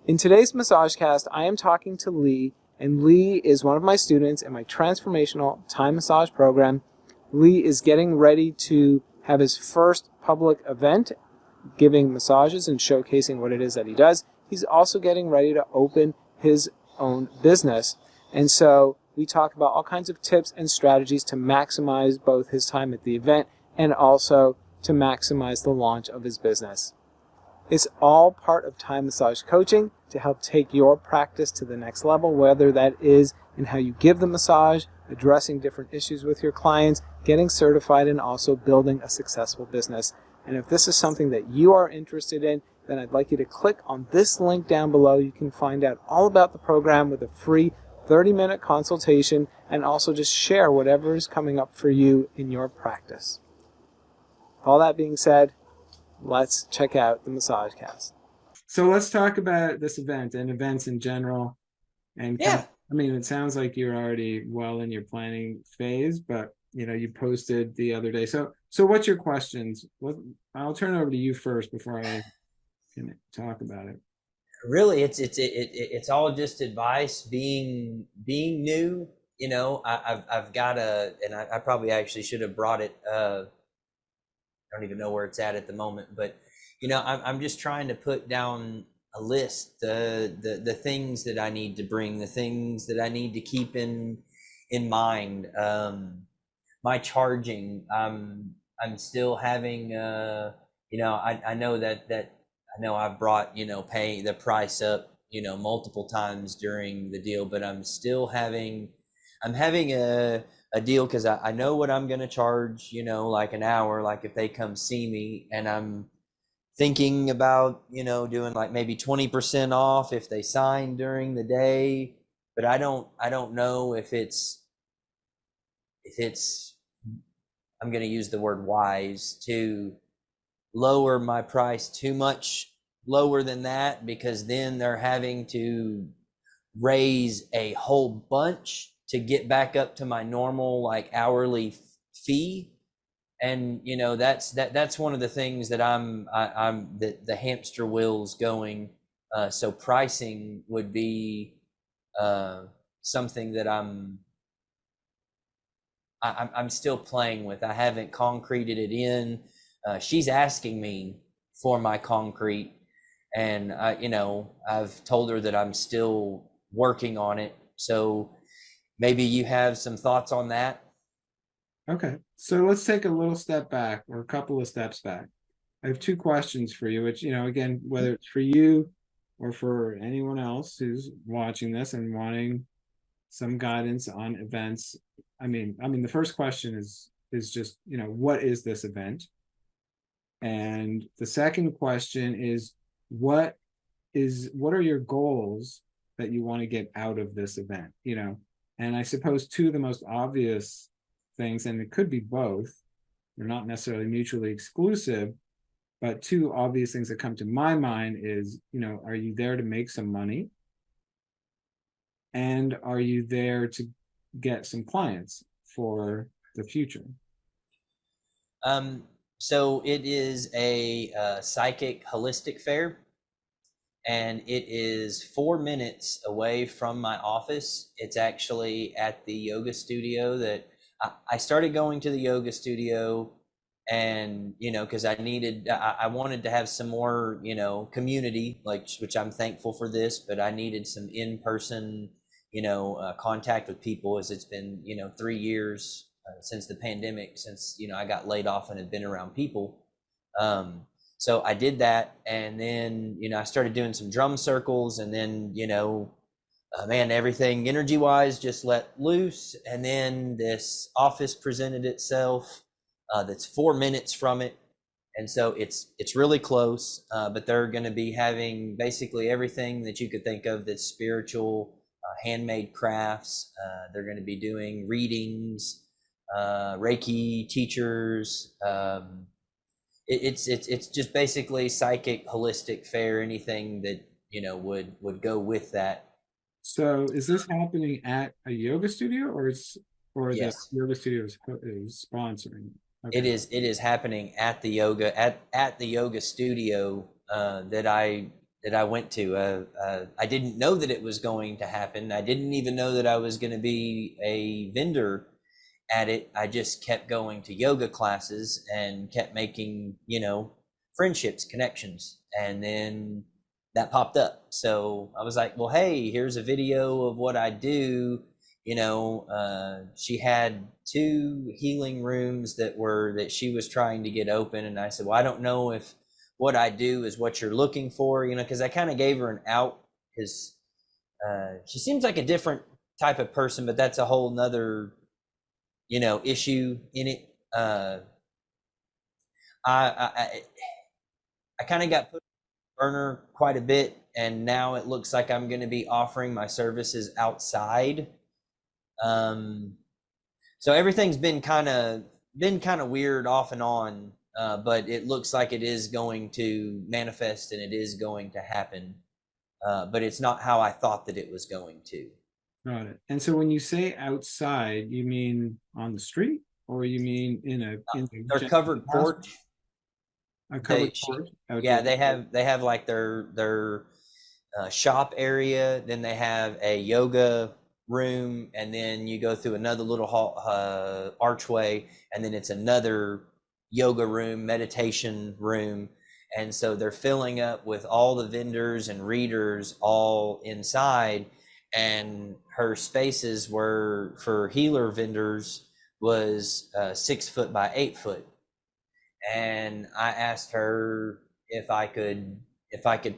In today's Massagecast, I am talking to Lee, and Lee is one of my students in my transformational Thai massage program. Lee is getting ready to have his first public event, giving massages and showcasing what it is that he does. He's also getting ready to open his own business. And so we talk about all kinds of tips and strategies to maximize both his time at the event and also to maximize the launch of his business. It's all part of Thai massage coaching to help take your practice to the next level, whether that is in how you give the massage, addressing different issues with your clients, getting certified, and also building a successful business. And if this is something that you are interested in, then I'd like you to click on this link down below. You can find out all about the program with a free 30-minute consultation and also just share whatever is coming up for you in your practice. All that being said, let's check out the Massagecast. So let's talk about this event and events in general. And I mean, it sounds like you're already well in your planning phase, but you posted the other day. So what's your questions? I'll turn it over to you first before I can talk about it. Really, it's all just advice. Being new, I've got and I probably actually should have brought it. I don't even know where it's at the moment, but I'm just trying to put down a list, the things that I need to bring, the things that I need to keep in mind. My charging, I'm still having, I know that I know I've brought, pay the price up, multiple times during the deal, but I'm having a deal because I know what I'm going to charge, like an hour, like if they come see me, and I'm thinking about, doing like maybe 20% off if they sign during the day, but I don't know if it's, I'm going to use the word wise to lower my price too much lower than that, because then they're having to raise a whole bunch to get back up to my normal like hourly fee. And that's one of the things that I'm the hamster wheel's going. So pricing would be something that I'm still playing with. I haven't concreted it in. She's asking me for my concrete, and I've told her that I'm still working on it. So maybe you have some thoughts on that. Okay, so let's take a little step back, or a couple of steps back. I have two questions for you, which, again, whether it's for you or for anyone else who's watching this and wanting some guidance on events. I mean, the first question is just, what is this event? And the second question is, what are your goals that you want to get out of this event? And I suppose two of the most obvious things, and it could be both, they're not necessarily mutually exclusive, but two obvious things that come to my mind is, are you there to make some money? And are you there to get some clients for the future? So it is a psychic holistic fair, and it is 4 minutes away from my office. It's actually at the yoga studio that I started going to the yoga studio, and because I wanted to have some more community, like, which I'm thankful for this, but I needed some in-person contact with people, as it's been 3 years since the pandemic, since I got laid off and had been around people. So I did that, and then I started doing some drum circles, and then man, everything energy wise just let loose. And then this office presented itself, that's 4 minutes from it, and so it's really close, but they're going to be having basically everything that you could think of that's spiritual, handmade crafts. They're going to be doing readings, Reiki teachers. It's just basically psychic holistic fair, anything that would go with that. So is this happening at a yoga studio, or the Yes, yoga studio is sponsoring? it Okay. is happening at the yoga studio that I that I went to. I didn't know that it was going to happen. I didn't even know that I was going to be a vendor at it. I just kept going to yoga classes and kept making, friendships, connections. And then that popped up. So I was like, well, hey, here's a video of what I do. She had two healing rooms that she was trying to get open. And I said, well, I don't know if what I do is what you're looking for, because I kind of gave her an out, because she seems like a different type of person, but that's a whole nother, issue in it. I kind of got put on the burner quite a bit, and now it looks like I'm going to be offering my services outside. So everything's been kind of weird off and on, but it looks like it is going to manifest and it is going to happen. But it's not how I thought that it was going to. Got it. And so when you say outside, you mean on the street, or you mean in Their covered porch. a covered porch? Yeah, they have like their shop area. Then they have a yoga room, and then you go through another little archway, and then it's another yoga room, meditation room. And so they're filling up with all the vendors and readers all inside. And her spaces were for healer vendors was 6 foot by 8 foot. And I asked her if I could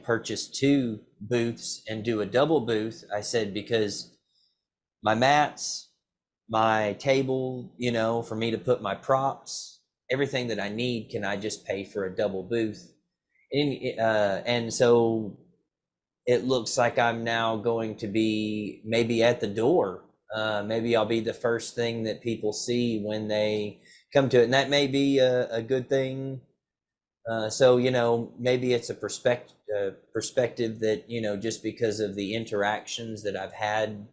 purchase two booths and do a double booth. I said, because my mats, my table, for me to put my props, everything that I need, can I just pay for a double booth? And so it looks like I'm now going to be maybe at the door. Maybe I'll be the first thing that people see when they come to it, and that may be a good thing. So maybe it's a perspective that, just because of the interactions that I've had,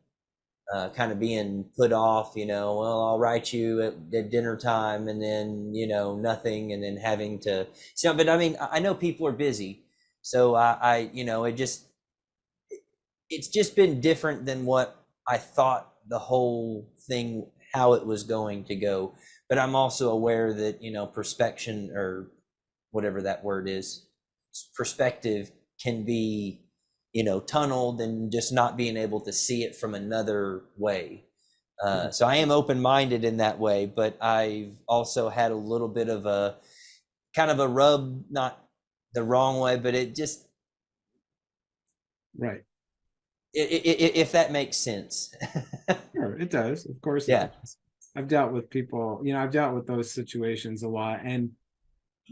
kind of being put off. Well, I'll write you at dinner time, and then nothing, and then having to. So, but I mean, I know people are busy, so it's just been different than what I thought the whole thing, how it was going to go. But I'm also aware that, perspection, or whatever that word is, perspective, can be, tunneled, and just not being able to see it from another way. So I am open-minded in that way, but I've also had a little bit of a kind of a rub, not the wrong way, but it just, Right. if that makes sense. Sure, it does. Of course it Yeah. does. I've dealt with people, I've dealt with those situations a lot. And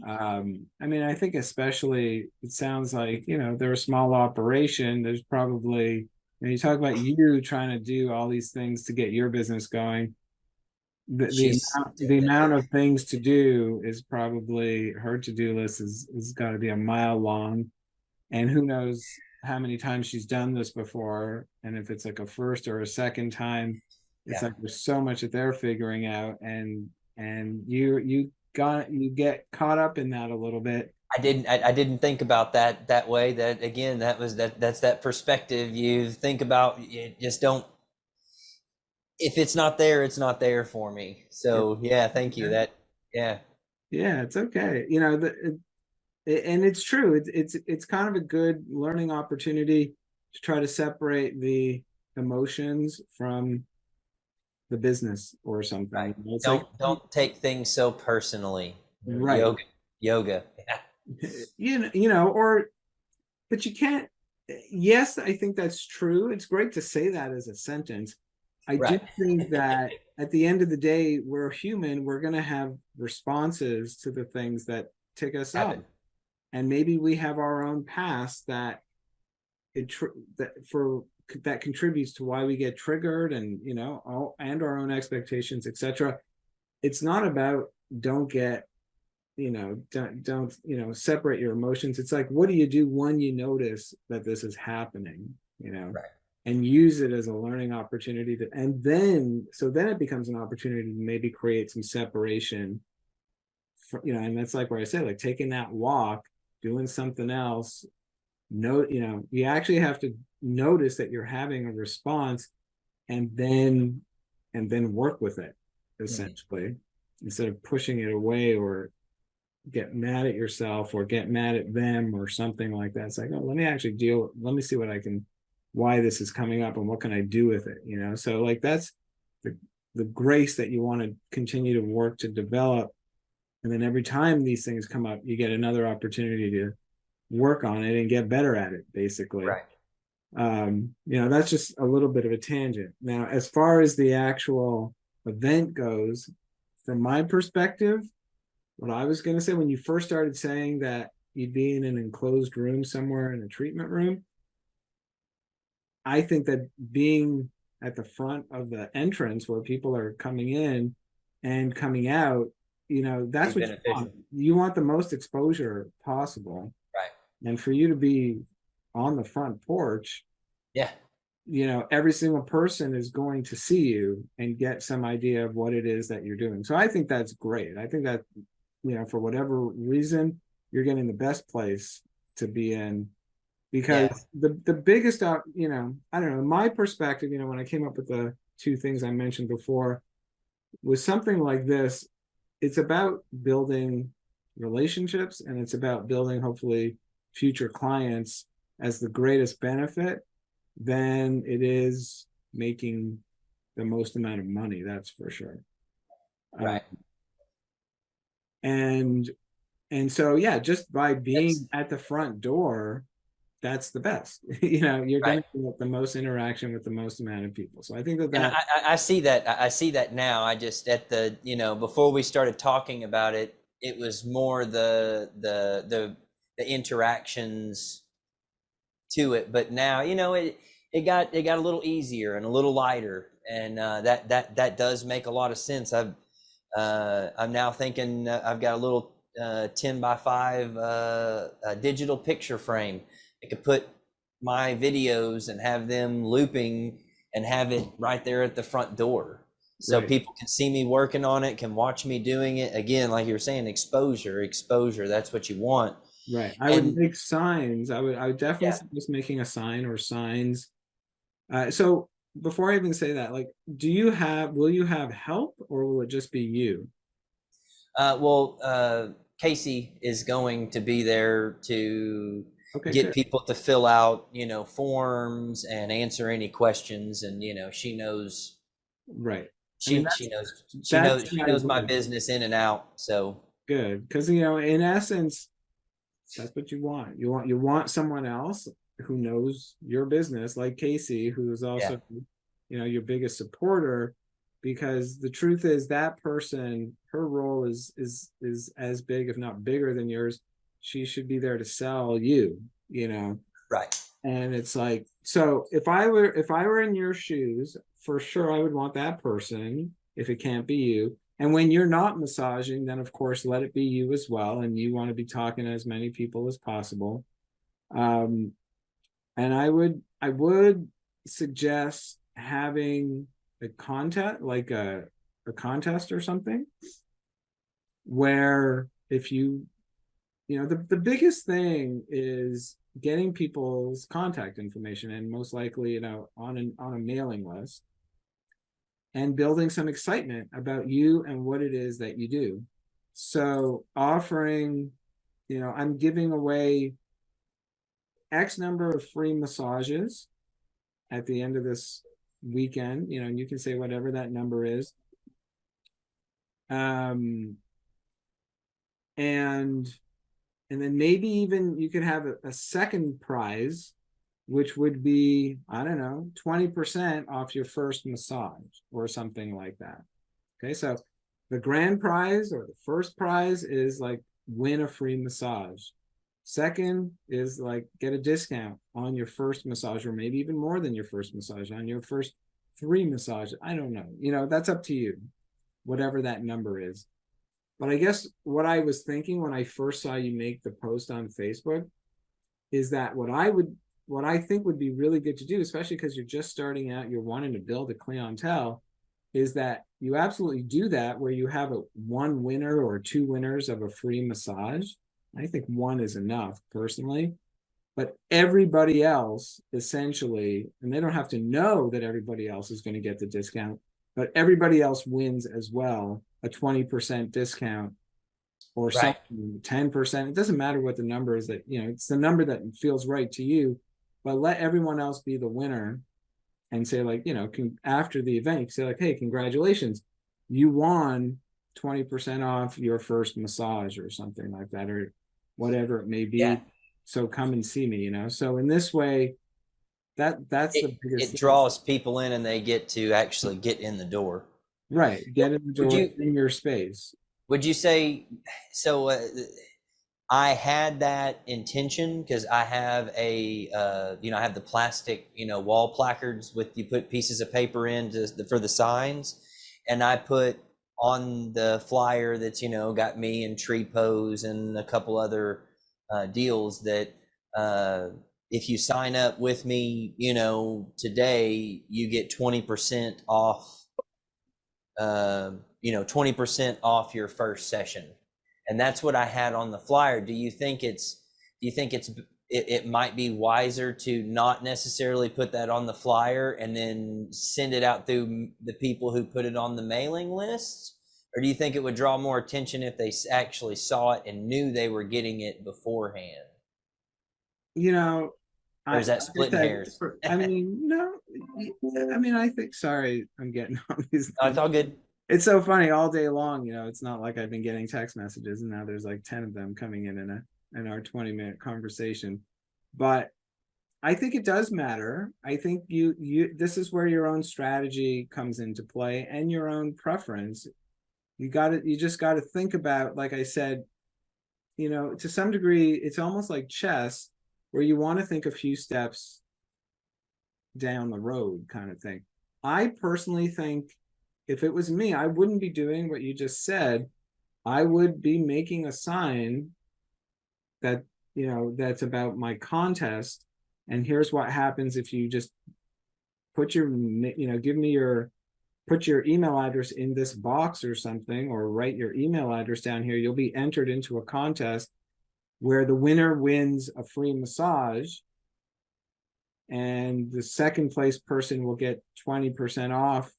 I mean, I think especially it sounds like, they're a small operation. There's probably, you talk about you trying to do all these things to get your business going. She's The amount of things to do is probably, her to-do list is got to be a mile long. And who knows how many times she's done this before. And if it's like a first or a second time, it's Yeah. like there's so much that they're figuring out. And you get caught up in that a little bit. I didn't think about that way. That, again, that's that perspective. You think about, you just don't, if it's not there, it's not there for me. So yeah, thank you. That, yeah. Yeah, it's okay. And it's true. It's kind of a good learning opportunity to try to separate the emotions from the business or something. Right. It's like, Don't take things so personally. right. Yoga. Yeah. Or but you can't. Yes, I think that's true. It's great to say that as a sentence. I do Right. think that at the end of the day, we're human. We're going to have responses to the things that tick us off, Happen. and maybe we have our own past that contributes to why we get triggered, and and our own expectations, etc. It's not about don't get don't separate your emotions. It's like, what do you do when you notice that this is happening, Right. and use it as a learning opportunity and then it becomes an opportunity to maybe create some separation and that's like where I say, like, taking that walk, doing something else, you actually have to notice that you're having a response, and then work with it, Mhm. essentially, instead of pushing it away or get mad at yourself or get mad at them or something like that. It's like, oh, let me see why this is coming up and what can I do with it, So like that's the the grace that you want to continue to work to develop. And then every time these things come up, you get another opportunity to work on it and get better at it, basically. Right. That's just a little bit of a tangent. Now, as far as the actual event goes, from my perspective, what I was going to say when you first started saying that you'd be in an enclosed room somewhere in a treatment room, I think that being at the front of the entrance where people are coming in and coming out, Be that's what you want. beneficial. You want the most exposure possible. Right. And for you to be on the front porch, Yeah. every single person is going to see you and get some idea of what it is that you're doing. So I think that's great. I think that, for whatever reason, you're getting the best place to be in, because Yeah. the biggest out, I don't know, my perspective, when I came up with the two things I mentioned before, was something like this. It's about building relationships, and it's about building, hopefully, future clients as the greatest benefit than it is making the most amount of money. That's for sure. Uh, Right. and and so, yeah, just by That's being at the front door, that's the best. You're going right. to get the most interaction with the most amount of people. So I think that And that I see that. I see that now. I just at the before we started talking about it, it was more the interactions to it. But now it got a little easier and a little lighter, and that does make a lot of sense. I'm now thinking I've got a little 10 by 5 digital picture frame. I could put my videos and have them looping and have it right there at the front door. So right, people can see me working on it, can watch me doing it. Again, like you were saying, exposure, that's what you want. right. I would And make signs. I would definitely yeah, suggest making a sign or signs. So before I even say that, like, will you have help, or will it just be you? Casey is going to be there to Okay, get good. people to fill out, forms and answer any questions. And, Right. I mean, she, she knows, she that's knows, the she knows my idea. business in and out. So Good. Because, in essence, that's what you want. You want someone else who knows your business, like Casey, who is yeah, also, your biggest supporter, because the truth is that person, her role is as big, if not bigger than yours. She should be there to sell you, right. and it's like, so if I were in your shoes, for sure I would want that person if it can't be you. And when you're not massaging, then of course let it be you as well, and you want to be talking to as many people as possible. um and I would suggest having a contest, like a contest or something, where if the biggest thing is getting people's contact information, and most likely, on a mailing list, and building some excitement about you and what it is that you do. So offering, I'm giving away X number of free massages at the end of this weekend, and you can say whatever that number is. Um, and and then maybe even you could have a second prize, which would be, I don't know, 20% off your first massage or something like that. Okay, so the grand prize or the first prize is like win a free massage. Second is like get a discount on your first massage, or maybe even more than your first massage, on your first 3 massages. I don't know. That's up to you, whatever that number is. But I guess what I was thinking when I first saw you make the post on Facebook is that what I think would be really good to do, especially because you're just starting out, you're wanting to build a clientele, is that you absolutely do that where you have one winner or 2 winners of a free massage. I think one is enough, personally. but everybody else essentially, and they don't have to know that everybody else is going to get the discount, but everybody else wins as well, a 20% discount or Right. something, 10%. It doesn't matter what the number is, that, it's the number that feels right to you, but let everyone else be the winner and say, like, after the event, you can say, like, hey, congratulations, you won 20% off your first massage or something like that, or whatever it may Yeah. be. So come and see me, So in this way, that's the biggest It thing. draws people in and they get to actually get in the door. Right. Get in the Would door you in your space. would you say so? I had that intention because I have I have the plastic, wall placards with you put pieces of paper in for the signs, and I put on the flyer that's got me and Tree Pose and a couple other deals that uh, if you sign up with me, today you get 20% off 20% off your first session. And that's what I had on the flyer. Do you think it might be wiser to not necessarily put that on the flyer and then send it out through the people who put it on the mailing lists? Or do you think it would draw more attention if they actually saw it and knew they were getting it beforehand? You know, Or I is that like I splitting said, hairs? I mean, no, I mean, I think. Sorry, I'm getting all these. No, it's all good. It's so funny all day long. It's not like I've been getting text messages, and now there's like 10 of them coming in our 20-minute conversation. But I think it does matter. I think you this is where your own strategy comes into play and your own preference. You just got to think about, like I said, to some degree, it's almost like chess, where you want to think a few steps down the road, kind of thing. I personally think, if it was me, I wouldn't be doing what you just said. I would be making a sign that, that's about my contest. And here's what happens if you just put give me put your email address in this box or something, or write your email address down here. You'll be entered into a contest where the winner wins a free massage, and the second place person will get 20% off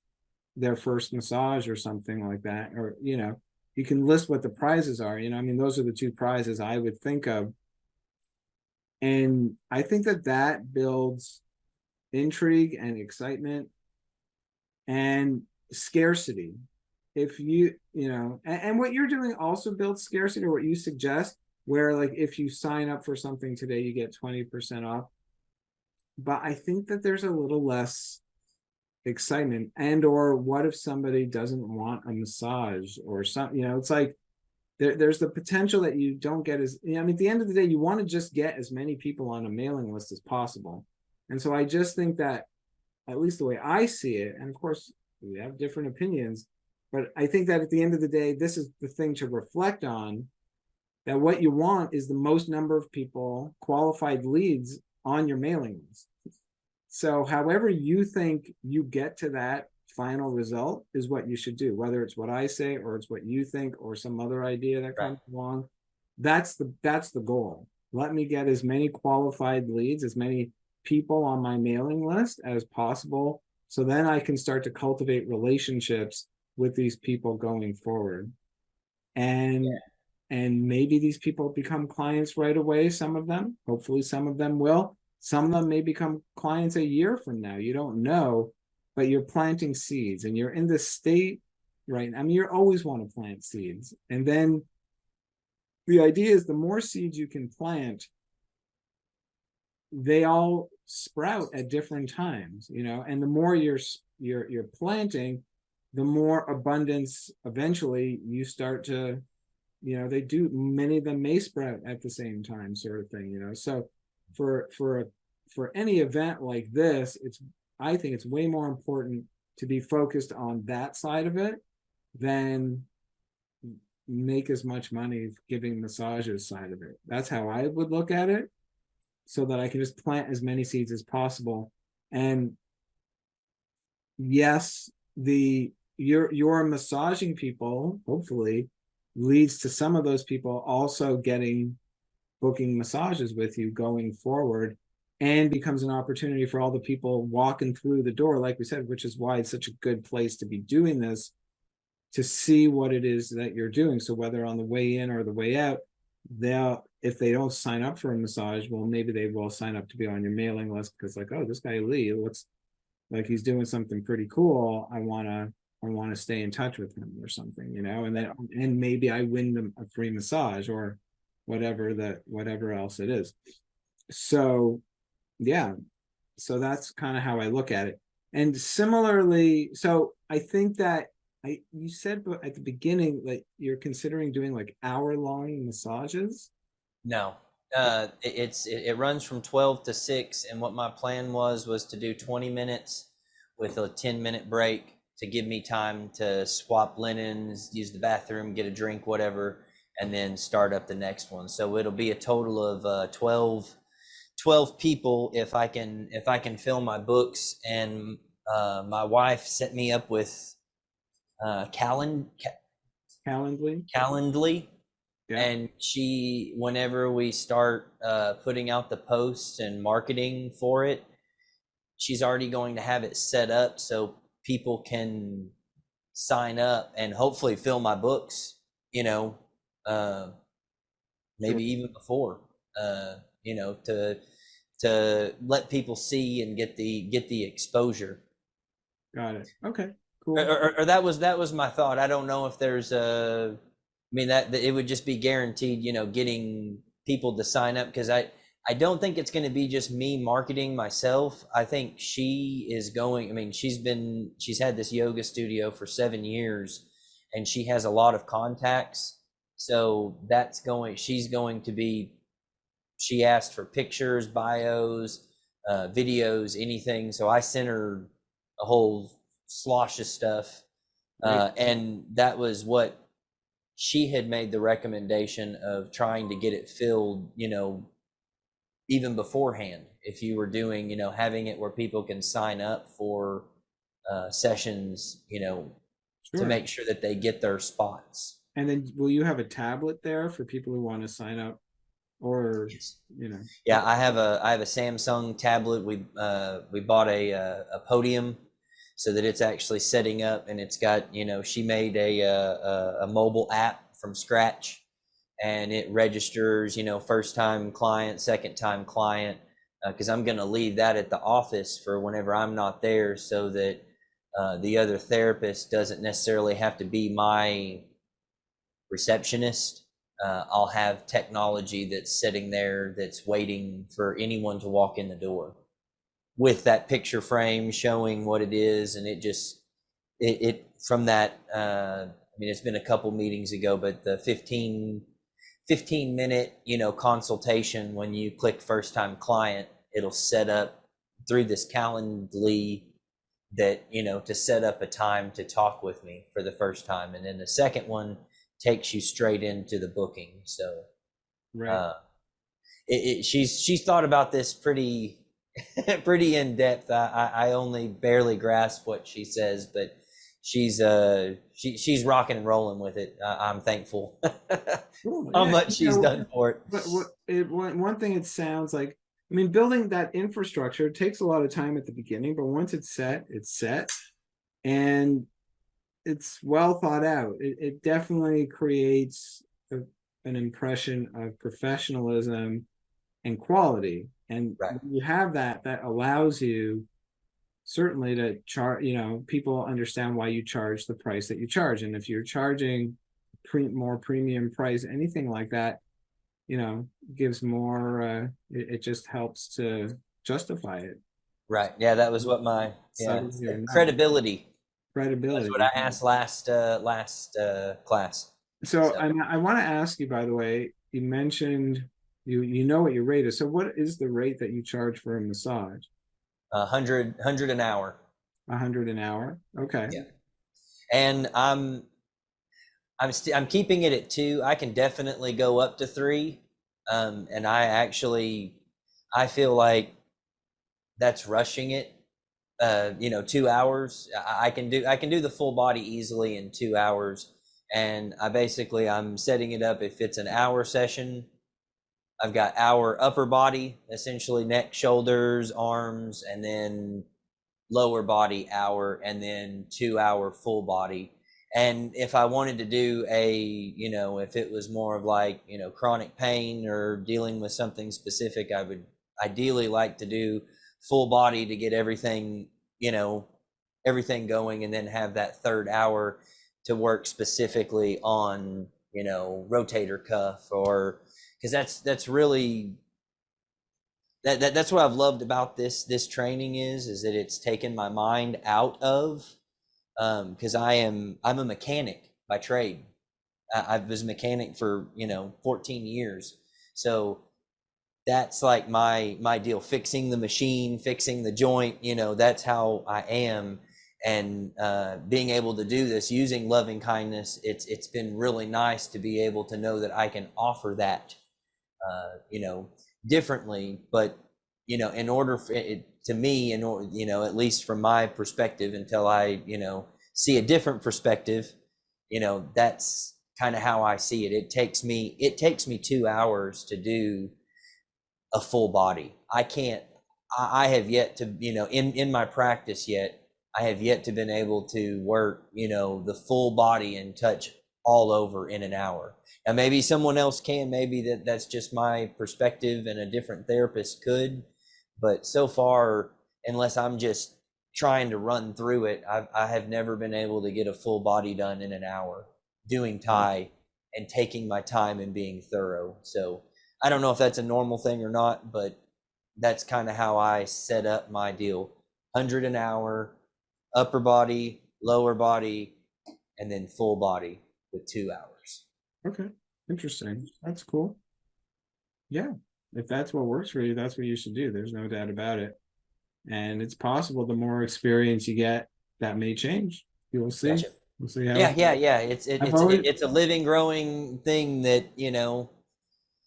their first massage or something like that. Or, you can list what the prizes are. I mean, those are the two prizes I would think of. And I think that builds intrigue and excitement and scarcity. If and what you're doing also builds scarcity, or what you suggest, where, like, if you sign up for something today, you get 20% off. But I think that there's a little less excitement. And or what if somebody doesn't want a massage or something? It's like there's the potential that you don't get I mean, at the end of the day, you want to just get as many people on a mailing list as possible. And so I just think that, at least the way I see it, and of course we have different opinions, but I think that at the end of the day, this is the thing to reflect on, that what you want is the most number of people, qualified leads, on your mailing list. So however you think you get to that final result is what you should do, whether it's what I say or it's what you think or some other idea that Right. comes along. That's the goal. Let me get as many qualified leads, as many people on my mailing list as possible, so then I can start to cultivate relationships with these people going forward. And maybe these people become clients right away. Some of them, hopefully some of them will. Some of them may become clients a year from now. You don't know, but you're planting seeds, and you're in this state, right? I mean, you always want to plant seeds. And then the idea is, the more seeds you can plant, they all sprout at different times, and the more you're planting, the more abundance eventually you start to, they do, many of them may sprout at the same time, sort of thing. So for any event like this, I think it's way more important to be focused on that side of it than make as much money giving massages side of it. That's how I would look at it, so that I can just plant as many seeds as possible. And yes, your massaging people hopefully leads to some of those people also getting booking massages with you going forward, and becomes an opportunity for all the people walking through the door, like we said, which is why it's such a good place to be doing this, to see what it is that you're doing. So whether on the way in or the way out, they'll, if they don't sign up for a massage, well, maybe they will sign up to be on your mailing list because, like, oh, this guy Lee looks like he's doing something pretty cool. I want to stay in touch with him or something, and then, and maybe I win them a free massage or whatever else it is. So yeah, so that's kind of how I look at it. And similarly, so I think that you said at the beginning that you're considering doing like hour-long massages. No, it runs from 12 to 6, and what my plan was to do 20 minutes with a 10-minute break to give me time to swap linens, use the bathroom, get a drink, whatever, and then start up the next one. So it'll be a total of 12 people if I can fill my books. And my wife set me up with Calendly. Yeah. And she, whenever we start putting out the posts and marketing for it, she's already going to have it set up so people can sign up and hopefully fill my books, maybe even before, to let people see and get the exposure. Got it. Okay, cool. Or that was my thought. I don't know if there's that it would just be guaranteed, getting people to sign up, because I don't think it's going to be just me marketing myself. I think she is going, she's had this yoga studio for 7 years, and she has a lot of contacts. So she asked for pictures, bios, videos, anything. So I sent her a whole slosh of stuff. And that was what she had made the recommendation of, trying to get it filled, even beforehand. If you were doing, having it where people can sign up for sessions, to make sure that they get their spots. And then will you have a tablet there for people who want to sign up? Or, Yes. Yeah, I have a Samsung tablet. We bought a podium so that it's actually setting up, and it's got, she made a mobile app from scratch, and it registers, first time client, second time client, because I'm going to leave that at the office for whenever I'm not there, so that the other therapist doesn't necessarily have to be my receptionist. I'll have technology that's sitting there that's waiting for anyone to walk in the door, with that picture frame showing what it is. And it from that, it's been a couple meetings ago, but the 15 minute, consultation, when you click first time client, it'll set up through this Calendly that, to set up a time to talk with me for the first time. And then the second one takes you straight into the booking. So right. She's thought about this pretty pretty in depth. I only barely grasp what she says, but she's rocking and rolling with it. I'm thankful Cool. how Yeah, much she's done for it. But one thing, it sounds like, building that infrastructure takes a lot of time at the beginning, but once it's set, and it's well thought out. It definitely creates an impression of professionalism and quality. And Right. when you have that allows you certainly to charge, people understand why you charge the price that you charge. And if you're charging more premium price, anything like that, gives more, it just helps to justify it. Right. Yeah, that was what my credibility. That's what I asked last class. So I want to ask you, by the way, you mentioned you know what your rate is. So what is the rate that you charge for a massage? 100 an hour. 100 an hour. Okay. Yeah. And I'm keeping it at 2. I can definitely go up to 3. And I feel like that's rushing it. 2 hours. I can do the full body easily in 2 hours. And I'm setting it up, if it's an hour session, I've got hour upper body, essentially neck, shoulders, arms, and then lower body hour, and then 2 hour full body. And if I wanted to do if it was more of like, chronic pain or dealing with something specific, I would ideally like to do full body to get everything, everything going, and then have that third hour to work specifically on, rotator cuff, or because that's really that's what I've loved about this training is that it's taken my mind out of, because I'm a mechanic by trade. I was a mechanic for 14 years, so that's like my deal, fixing the machine, fixing the joint. That's how I am. And being able to do this using loving kindness, it's been really nice to be able to know that I can offer that differently. But in order for it to me, in order, at least from my perspective, until I see a different perspective, that's kind of how I see it. It takes me 2 hours to do a full body. I have yet to, in my practice yet, I have yet to been able to work, the full body and touch all over in an hour. Now maybe someone else can, maybe that's just my perspective, and a different therapist could, but so far, unless I'm just trying to run through it, I have never been able to get a full body done in an hour doing Thai and taking my time and being thorough. So I don't know if that's a normal thing or not, but that's kind of how I set up my deal. 100 an hour, upper body, lower body, and then full body with 2 hours. Okay, interesting. That's cool. Yeah, if that's what works for you, that's what you should do. There's no doubt about it. And it's possible the more experience you get, that may change. You will see. Gotcha. We'll see how. Yeah. I've always It's a living, growing thing that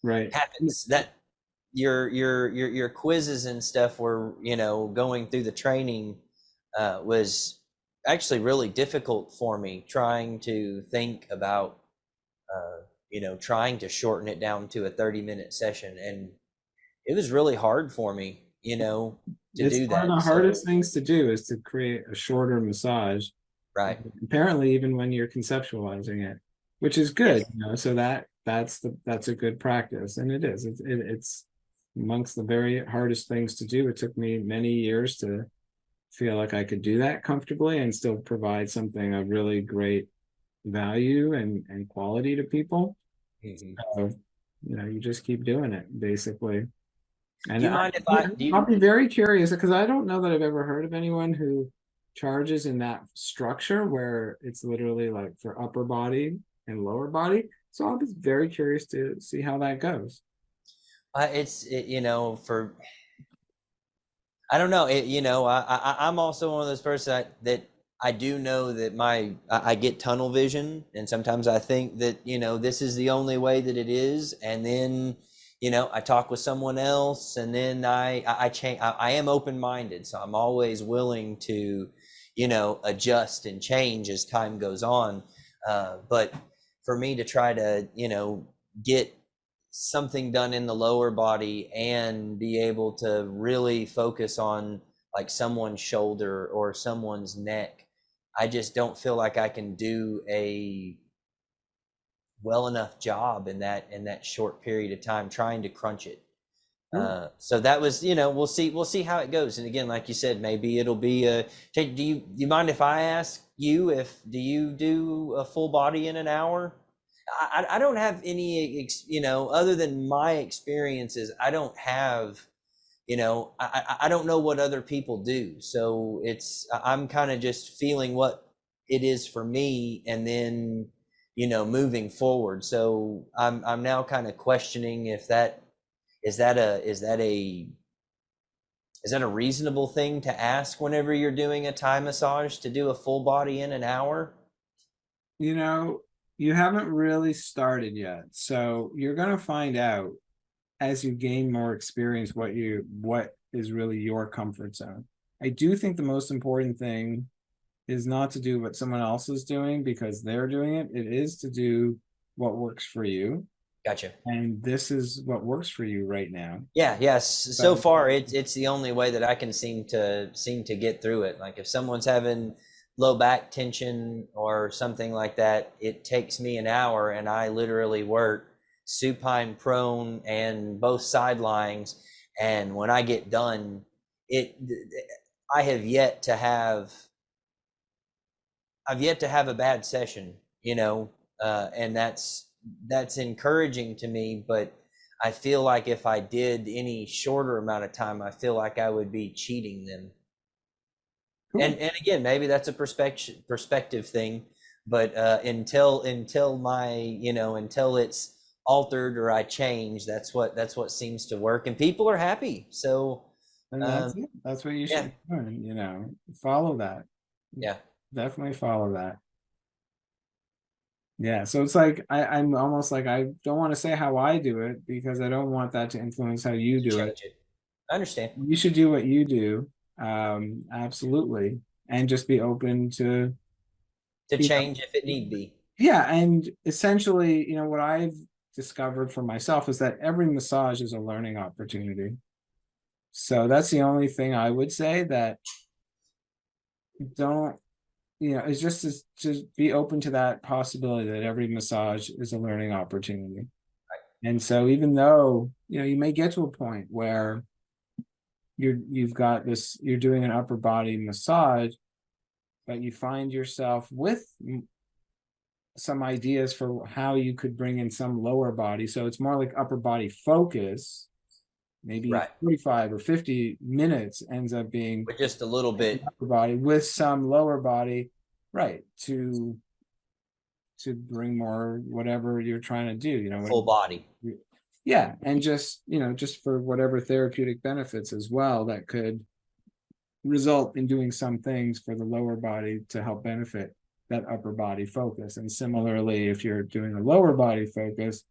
right. happens. That your quizzes and stuff were going through the training was actually really difficult for me, trying to think about trying to shorten it down to a 30-minute session, and it was really hard for me to It's do one of that. the So hardest things to do is to create a shorter massage. right. Apparently, even when you're conceptualizing it, which is good, Yes. So that's a good practice, and it is. It's amongst the very hardest things to do. It took me many years to feel like I could do that comfortably and still provide something of really great value and quality to people. Mhm. So, you just keep doing it basically. Do And you mind if I do you I'll be very curious because I don't know that I've ever heard of anyone who charges in that structure where it's literally like for upper body and lower body. So I'll be very curious to see how that goes. for I don't know. I'm also one of those persons that I do know that I get tunnel vision, and sometimes I think that this is the only way that it is, and then I talk with someone else, and then I change. I am open minded, so I'm always willing to adjust and change as time goes on. But for me to try to get something done in the lower body and be able to really focus on like someone's shoulder or someone's neck, I just don't feel like I can do a well enough job in that short period of time trying to crunch it. So that was, we'll see how it goes. And again, like you said, maybe it'll be do you mind if I ask you, do you do a full body in an hour? I don't have any, other than my experiences, I don't have, I don't know what other people do. So I'm kind of just feeling what it is for me, and then, moving forward. So I'm now kind of questioning if is that a reasonable thing to ask whenever you're doing a Thai massage, to do a full body in an hour? You know, you haven't really started yet. So you're going to find out as you gain more experience what is really your comfort zone. I do think the most important thing is not to do what someone else is doing because they're doing it. It is to do what works for you. Gotcha. and this is what works for you right now. Yeah, yes. So So far, it's the only way that I can seem to get through it. Like if someone's having low back tension or something like that, it takes me an hour, and I literally work supine, prone, and both sidelines. And when I get done, it I have yet to have I've yet to have a bad session, and that's encouraging to me. But I feel like if I did any shorter amount of time, I feel like I would be cheating them. And cool. and again, maybe that's a perspective thing, but until it's altered or I change, that's what seems to work, and people are happy. So And um, that's it. That's what you yeah, should learn, follow that. yeah, Definitely follow that. Yeah. So it's like I'm almost like I don't want to say how I do it because I don't want that to influence how you do it. change it. I understand. You should do what you do. Absolutely. And just be open to, To you know, change if it need be. yeah. And essentially, what I've discovered for myself is that every massage is a learning opportunity. So that's the only thing I would say that don't, is just to be open to that possibility that every massage is a learning opportunity. And so even though, you may get to a point where you're doing an upper body massage, but you find yourself with some ideas for how you could bring in some lower body. So it's more like upper body focus. Maybe Right. 45 or 50 minutes ends up being With just a little bit. upper body with some lower body, right? To bring more whatever you're trying to do, Full body. yeah, and just for whatever therapeutic benefits as well that could result in doing some things for the lower body to help benefit that upper body focus. And similarly, if you're doing a lower body focus,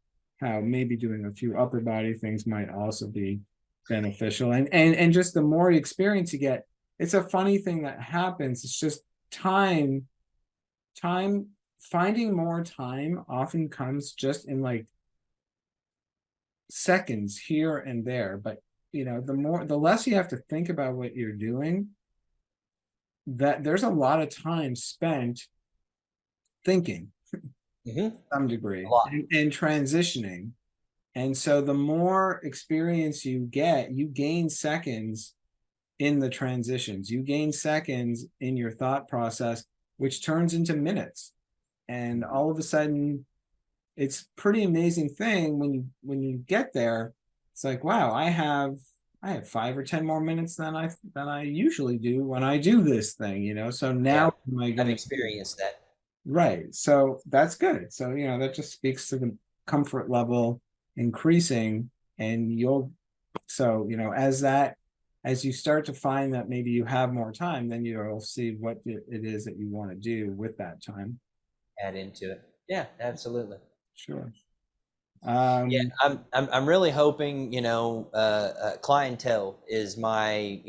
how maybe doing a few upper body things might also be beneficial. And just the more experience you get, it's a funny thing that happens. It's just time, time, finding more time often comes just in like seconds here and there. But the less you have to think about what you're doing, that there's a lot of time spent thinking Mm-hmm. to some A degree lot. and transitioning. And so the more experience you get, you gain seconds in the transitions, you gain seconds in your thought process, which turns into minutes. And all of a sudden, it's pretty amazing thing when you get there. It's like, wow, I have 5 or 10 more minutes than I usually do when I do this thing, So now Yeah. what am I I've gonna do? experienced that. Right. So that's good. So, that just speaks to the comfort level increasing, and as you start to find that maybe you have more time, then you'll see what it is that you want to do with that time. Add into it. Yeah, absolutely. Sure. Yeah, Um, I'm really hoping, clientele is my,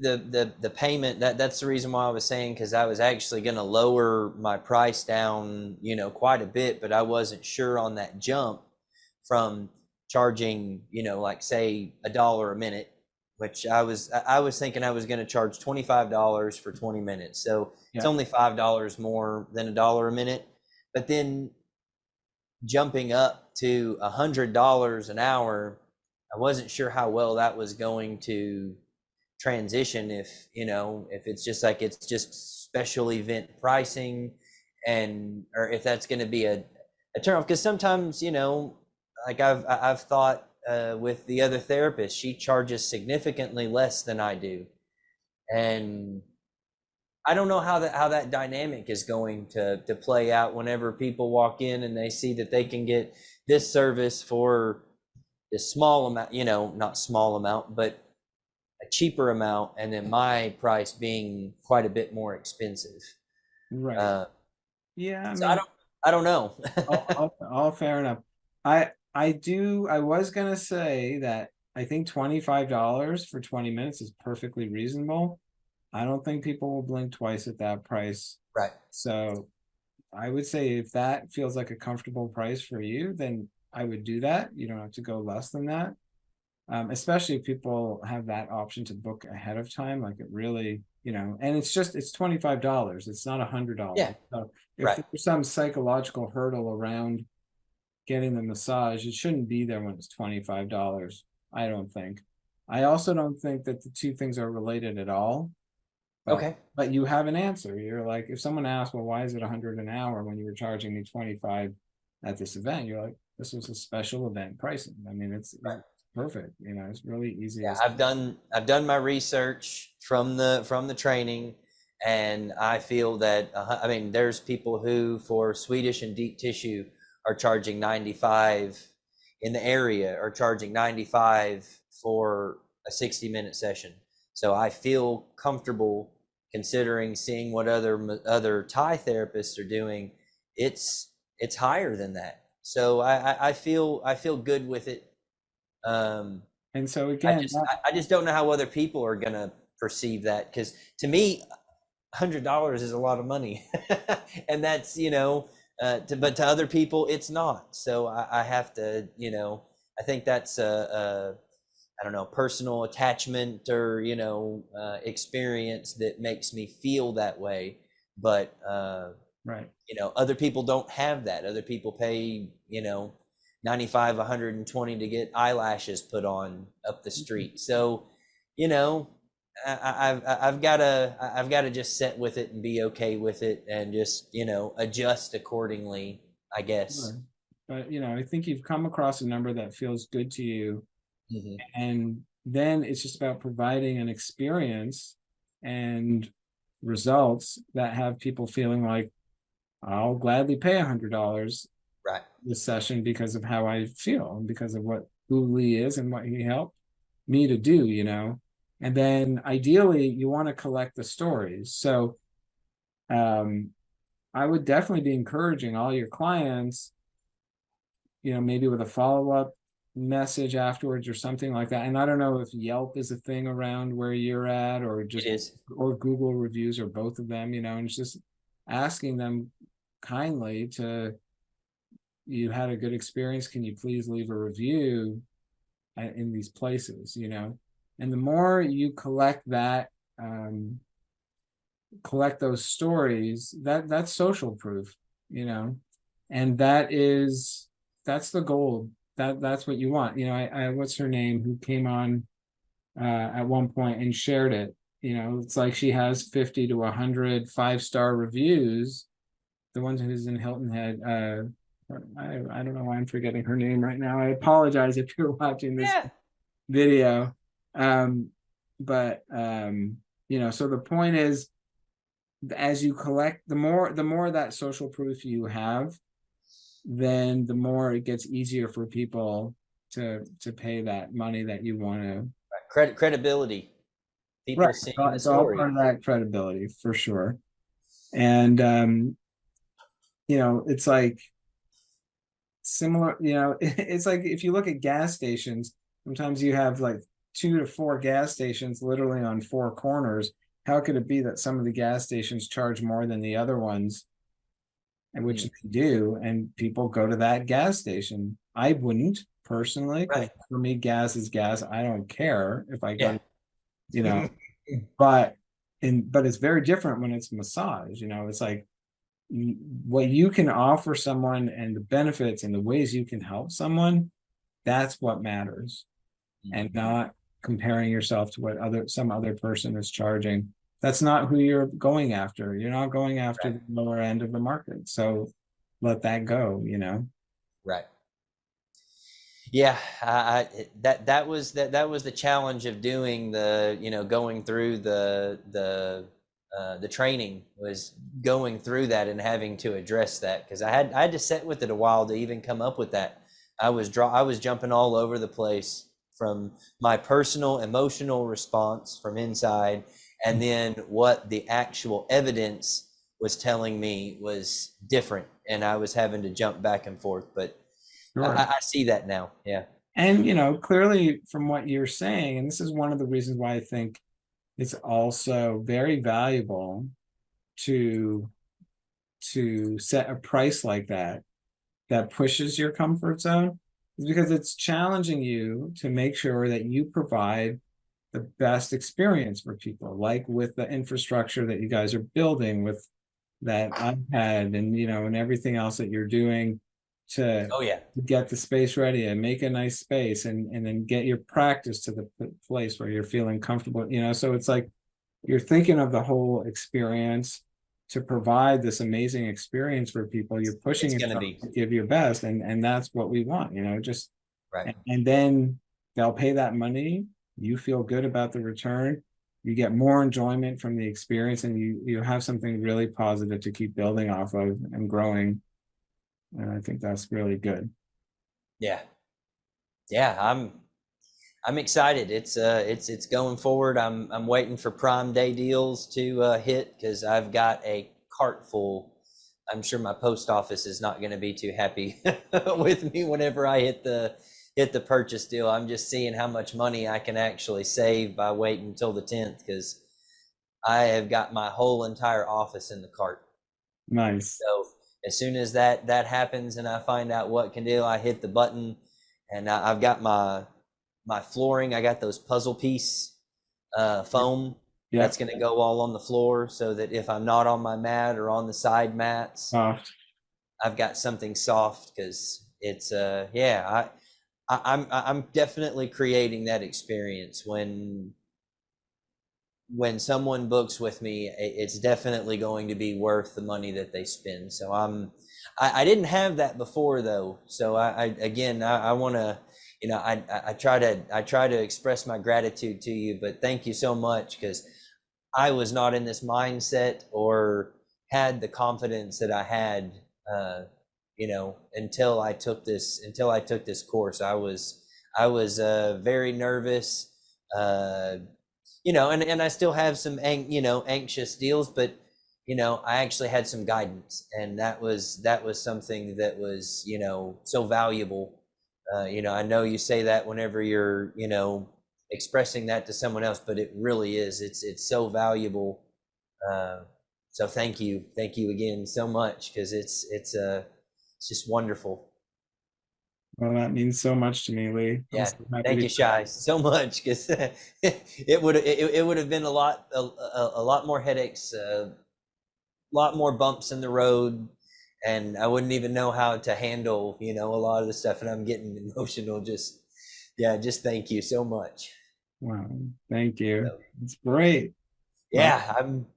the payment. That's the reason why I was saying, because I was actually going to lower my price down, quite a bit, but I wasn't sure on that jump from charging, like say $1 a minute, which I was thinking I was going to charge $25 for 20 minutes. So it's yeah. only $5 more than $1 a minute. But then jumping up to $100 an hour, I wasn't sure how well that was going to transition. If it's just like it's just special event pricing, and or if that's going to be a turn off. Because sometimes, like I've thought with the other therapist, she charges significantly less than I do, and I don't know how that dynamic is going to play out whenever people walk in and they see that they can get this service for this small amount, not small amount, but a cheaper amount, and then my price being quite a bit more expensive. Right. Uh, Yeah. I so I mean, don't I don't know. all fair enough. I was gonna say that I think $25 for 20 minutes is perfectly reasonable. I don't think people will blink twice at that price. Right. So I would say if that feels like a comfortable price for you, then I would do that. You don't have to go less than that. Especially if people have that option to book ahead of time, like it really, and it's $25. It's not Yeah. $100. So if Right. there's some psychological hurdle around getting the massage, it shouldn't be there when it's $25. I don't think. I also don't think that the two things are related at all. But Okay. but you have an answer. You're like, if someone asks, well, why is it 100 an hour when you were charging me 25 at this event? You're like, this was a special event pricing. I mean, it's Right. perfect. It's really easy Yeah, to. I've done my research from the training, and I feel that I mean there's people who for Swedish and deep tissue are charging 95 in the area, are charging 95 for a 60-minute session. So I feel comfortable considering seeing what other Thai therapists are doing. It's higher than that. So I feel good with it. Um, And so I again, just I just don't know how other people are gonna perceive that, because to me, $100 is a lot of money, and that's but to other people it's not. So I have to I think that's a I don't know, personal attachment or experience that makes me feel that way. But right. other people don't have that. Other people pay 95, 120 to get eyelashes put on up the street. So you know I've got to just sit with it and be okay with it, and just adjust accordingly, I guess. Sure. But I think you've come across a number that feels good to you. Hmm. And then it's just about providing an experience and results that have people feeling like, I'll gladly pay $100 Right. this session because of how I feel and because of what who Lee is and what he helped me to do. And then ideally you want to collect the stories. So um, I would definitely be encouraging all your clients, maybe with a follow-up message afterwards or something like that. And I don't know if Yelp is a thing around where you're at, or It just is. or Google reviews, or both of them, and it's just asking them kindly to, you had a good experience, can you please leave a review in these places. And the more you um, collect those stories, that's social proof, you know and that's the goal. That's what you want. I what's her name, who came on at one point and shared it. It's like she has 50 to 100 5-star reviews. The one who's in Hilton Head, I don't know why I'm forgetting her name right now. I apologize if you're watching this Yeah. video. But so the point is, as you collect, the more that social proof you have, then the more it gets easier for people to pay that money that you want to. Credibility. Right. People seeing the It's all part story. of that credibility for sure. And it's like similar, it's like if you look at gas stations, sometimes you have like 2 to 4 gas stations literally on 4 corners. How could it be that some of the gas stations charge more than the other ones? And which Mm. they do, and people go to that gas station. I wouldn't personally, because Right. for me, gas is gas. I don't care if I go Yeah. to, you know, but but it's very different when it's massage. It's like what you can offer someone and the benefits and the ways you can help someone. That's what matters, and Mhm. not comparing yourself to what some other person is charging. That's not who you're going after. You're not going after Right. the lower end of the market. So let that go. Right. Yeah, that was the challenge of doing going through the training, was going through that and having to address that, because I had to sit with it a while to even come up with that. I was jumping all over the place from my personal emotional response from inside, and then what the actual evidence was telling me was different, and I was having to jump back and forth. But I, Sure. I see that now. Yeah. And clearly from what you're saying, and this is one of the reasons why I think it's also very valuable to set a price like that, that pushes your comfort zone is because it's challenging you to make sure that you provide the best experience for people, like with the infrastructure that you guys are building with that iPad and and everything else that you're doing to Oh yeah. get the space ready and make a nice space and then get your practice to the place where you're feeling comfortable. So it's like you're thinking of the whole experience to provide this amazing experience for people. You're pushing It's going to yourself be to give your best, and that's what we want. Just right. and then they'll pay that money. You feel good about the return. You get more enjoyment from the experience, and you have something really positive to keep building off of and growing. And I think that's really good. Yeah. Yeah. I'm excited. It's going forward. I'm waiting for Prime Day deals to hit because I've got a cart full. I'm sure my post office is not going to be too happy with me whenever I hit the purchase deal. I'm just seeing how much money I can actually save by waiting until the 10th because I have got my whole entire office in the cart. Nice. So as soon as that happens and I find out what can do, I hit the button, and I've got my flooring. I got those puzzle piece foam that's going to go all on the floor, so that if I'm not on my mat or on the side mats, I've got something soft because it's I'm definitely creating that experience when someone books with me. It's definitely going to be worth the money that they spend. So I didn't have that before though. So I want to, I try to express my gratitude to you, but thank you so much, because I was not in this mindset or had the confidence that I had, until I took this course. I was very nervous, and I still have some, anxious deals, but, I actually had some guidance, and that was something that was, so valuable. I know you say that whenever you're, expressing that to someone else, but it really is, it's so valuable. So thank you again so much, because it's just wonderful. Well, that means so much to me, Lee. I'm Yeah, so happy thank to you, Shai, so much, because it would have been a lot more headaches, a lot more bumps in the road, and I wouldn't even know how to handle, a lot of the stuff. And I'm getting emotional. Just thank you so much. Wow, thank you. So, It's great. Well, yeah,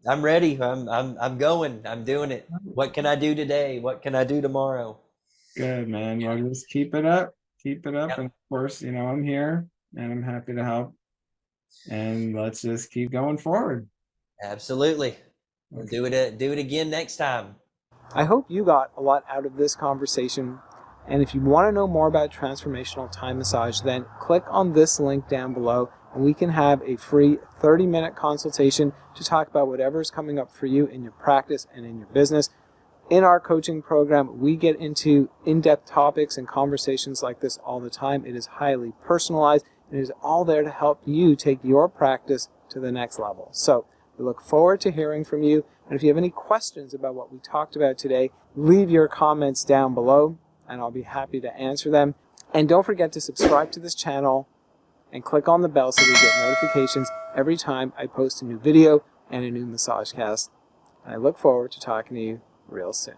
I'm ready. I'm going. I'm doing it. What can I do today? What can I do tomorrow? good, man. Well, just keep it up. Keep it up. And Yep, of course, I'm here and I'm happy to help. And let's just keep going forward. absolutely. We'll Okay. do it again next time. I hope you got a lot out of this conversation. And if you want to know more about transformational Thai massage, then click on this link down below and we can have a free 30-minute consultation to talk about whatever is coming up for you in your practice and in your business. In our coaching program, we get into in-depth topics and conversations like this all the time. It is highly personalized and it is all there to help you take your practice to the next level. So we look forward to hearing from you. And if you have any questions about what we talked about today, leave your comments down below and I'll be happy to answer them. And don't forget to subscribe to this channel and click on the bell so we get notifications every time I post a new video and a new Massagecast. And I look forward to talking to you real soon.